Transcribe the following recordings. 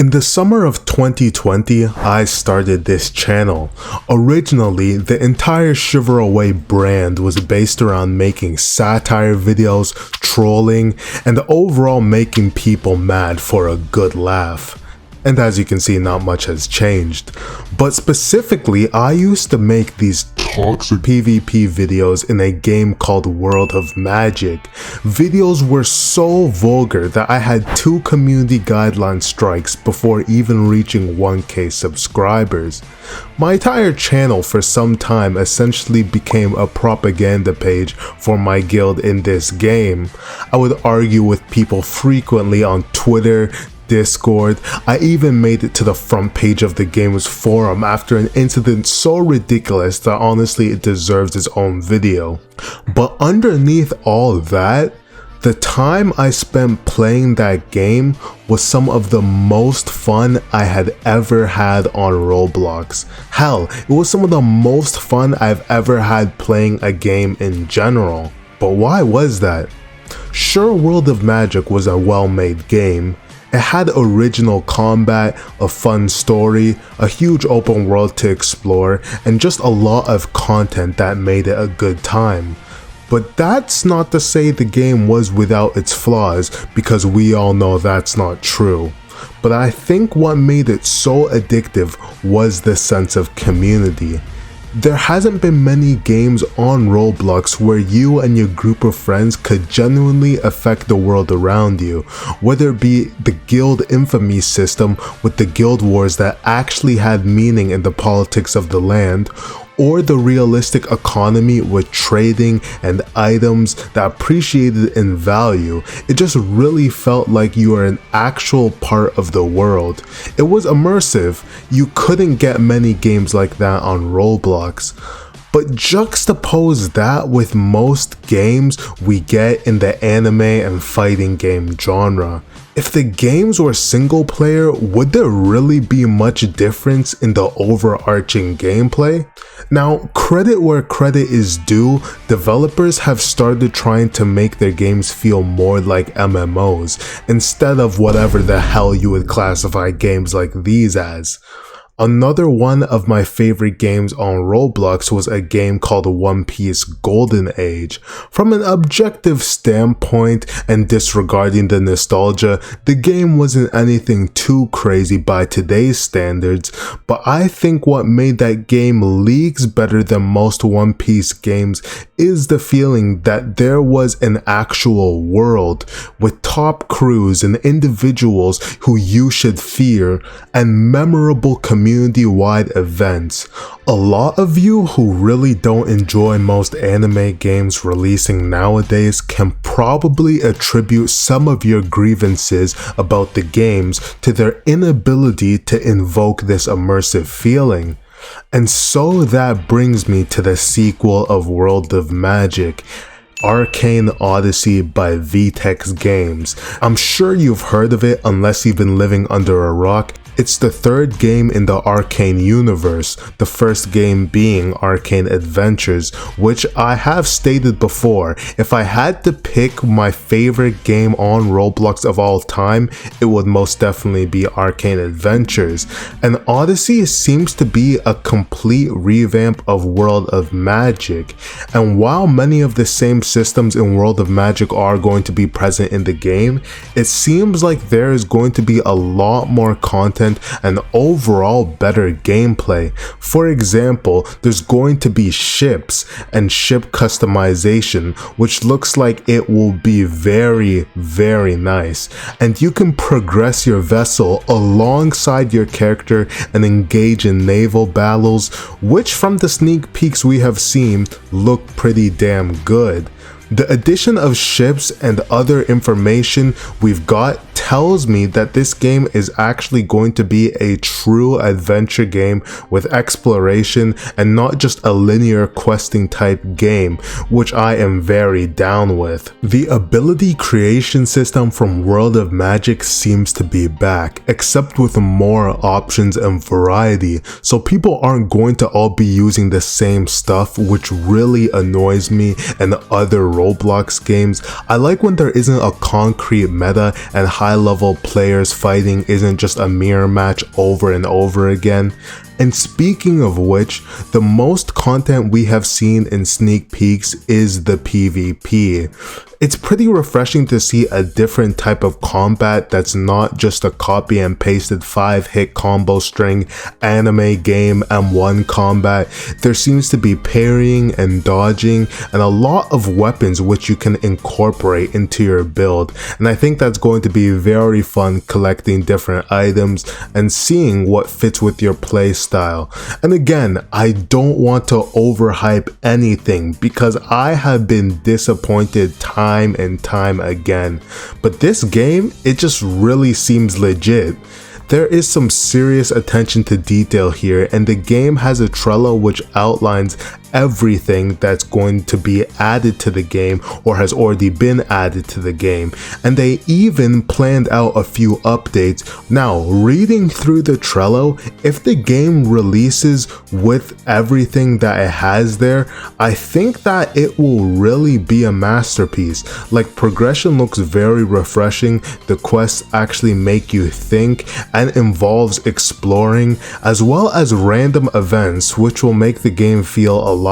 In the summer of 2020, I started this channel. Originally, the entire ShiverAway brand was based around making satire videos, trolling, and overall making people mad for a good laugh. And as you can see, not much has changed. But specifically, I used to make these toxic PvP videos in a game called World of Magic. Videos were so vulgar that I had 2 community guideline strikes before even reaching 1k subscribers. My entire channel for some time essentially became a propaganda page for my guild in this game. I would argue with people frequently on Twitter, Discord. I even made it to the front page of the game's forum after an incident so ridiculous that honestly it deserves its own video. But underneath all that, the time I spent playing that game was some of the most fun I had ever had on Roblox. Hell, it was some of the most fun I've ever had playing a game in general. But why was that? Sure, World of Magic was a well-made game. It had original combat, a fun story, a huge open world to explore, and just a lot of content that made it a good time. But that's not to say the game was without its flaws, because we all know that's not true. But I think what made it so addictive was the sense of community. There hasn't been many games on Roblox where you and your group of friends could genuinely affect the world around you, whether it be the guild infamy system with the guild wars that actually had meaning in the politics of the land, or the realistic economy with trading and items that appreciated in value. It just really felt like you were an actual part of the world. It was immersive. You couldn't get many games like that on Roblox. But juxtapose that with most games we get in the anime and fighting game genre. If the games were single player, would there really be much difference in the overarching gameplay? Now, credit where credit is due, developers have started trying to make their games feel more like MMOs, instead of whatever the hell you would classify games like these as. Another one of my favorite games on Roblox was a game called One Piece Golden Age. From an objective standpoint and disregarding the nostalgia, the game wasn't anything too crazy by today's standards, but I think what made that game leagues better than most One Piece games is the feeling that there was an actual world with top crews and individuals who you should fear and memorable community-wide events. A lot of you who really don't enjoy most anime games releasing nowadays can probably attribute some of your grievances about the games to their inability to invoke this immersive feeling. And so that brings me to the sequel of World of Magic, Arcane Odyssey by vetex games. I'm sure you've heard of it unless you've been living under a rock. It's the 3rd game in the Arcane universe, the first game being Arcane Adventures, which I have stated before, if I had to pick my favorite game on Roblox of all time, it would most definitely be Arcane Adventures. And Odyssey seems to be a complete revamp of World of Magic, and while many of the same systems in World of Magic are going to be present in the game, it seems like there is going to be a lot more content and overall better gameplay. For example, there's going to be ships and ship customization, which looks like it will be very, very nice. And you can progress your vessel alongside your character and engage in naval battles, which from the sneak peeks we have seen look pretty damn good. The addition of ships and other information we've got tells me that this game is actually going to be a true adventure game with exploration and not just a linear questing type game, which I am very down with. The ability creation system from World of Magic seems to be back, except with more options and variety, so people aren't going to all be using the same stuff, which really annoys me and other Roblox games. I like when there isn't a concrete meta and high high level players fighting isn't just a mirror match over and over again. And speaking of which, the most content we have seen in sneak peeks is the PvP. It's pretty refreshing to see a different type of combat that's not just a copy and pasted 5-hit combo string anime game M1 combat. There seems to be parrying and dodging and a lot of weapons which you can incorporate into your build. And I think that's going to be very fun collecting different items and seeing what fits with your playstyle. And again, I don't want to overhype anything because I have been disappointed time and time again, but this game, it just really seems legit. There is some serious attention to detail here, and the game has a Trello which outlines everything that's going to be added to the game or has already been added to the game, and they even planned out a few updates. Now, reading through the Trello, if the game releases with everything that it has there, I think that it will really be a masterpiece. Like, progression looks very refreshing, the quests actually make you think and involves exploring, as well as random events which will make the game feel alive.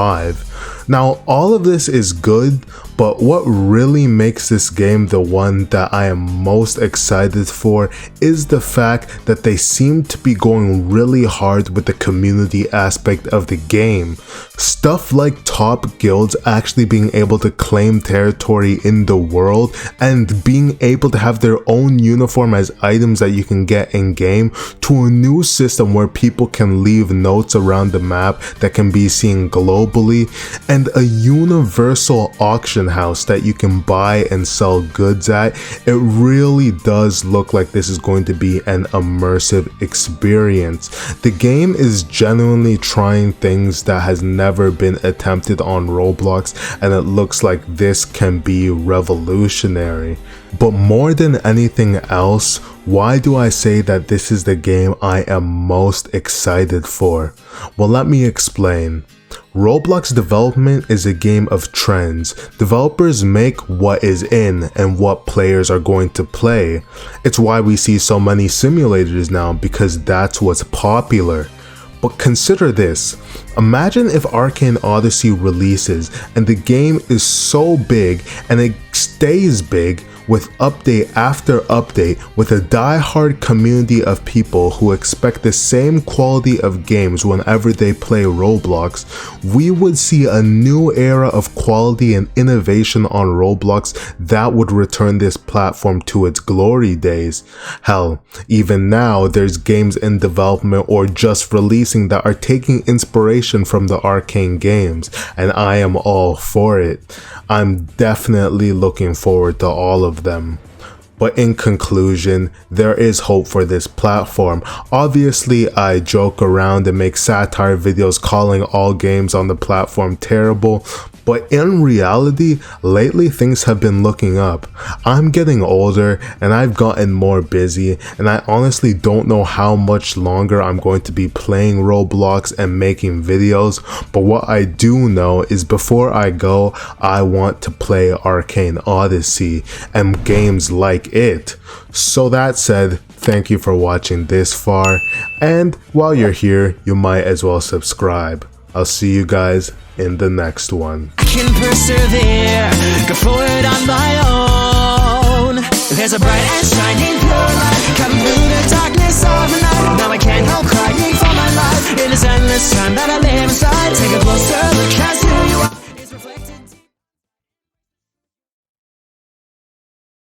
Now, all of this is good, but what really makes this game the one that I am most excited for is the fact that they seem to be going really hard with the community aspect of the game. Stuff like top guilds actually being able to claim territory in the world and being able to have their own uniform as items that you can get in game, to a new system where people can leave notes around the map that can be seen globally, and a universal auction house that you can buy and sell goods at. It really does look like this is going to be an immersive experience. The game is genuinely trying things that has never been attempted on Roblox, and it looks like this can be revolutionary. But more than anything else, why do I say that this is the game I am most excited for? Well, let me explain. Roblox development is a game of trends. Developers make what is in and what players are going to play. It's why we see so many simulators now, because that's what's popular. But consider this, imagine if Arcane Odyssey releases and the game is so big and it stays big with update after update, with a die-hard community of people who expect the same quality of games whenever they play Roblox. We would see a new era of quality and innovation on Roblox that would return this platform to its glory days. Hell, even now there's games in development or just releasing that are taking inspiration from the Arcane games, and I am all for it. I'm definitely looking forward to all of them. But in conclusion, there is hope for this platform. Obviously, I joke around and make satire videos calling all games on the platform terrible, but in reality, lately things have been looking up. I'm getting older and I've gotten more busy, and I honestly don't know how much longer I'm going to be playing Roblox and making videos, but what I do know is before I go, I want to play Arcane Odyssey and games like it. So that said, thank you for watching this far, and while you're here, you might as well subscribe. I'll see you guys in the next one. I can persevere, go forward on my own. There's a bright and shining pure light, come through the darkness of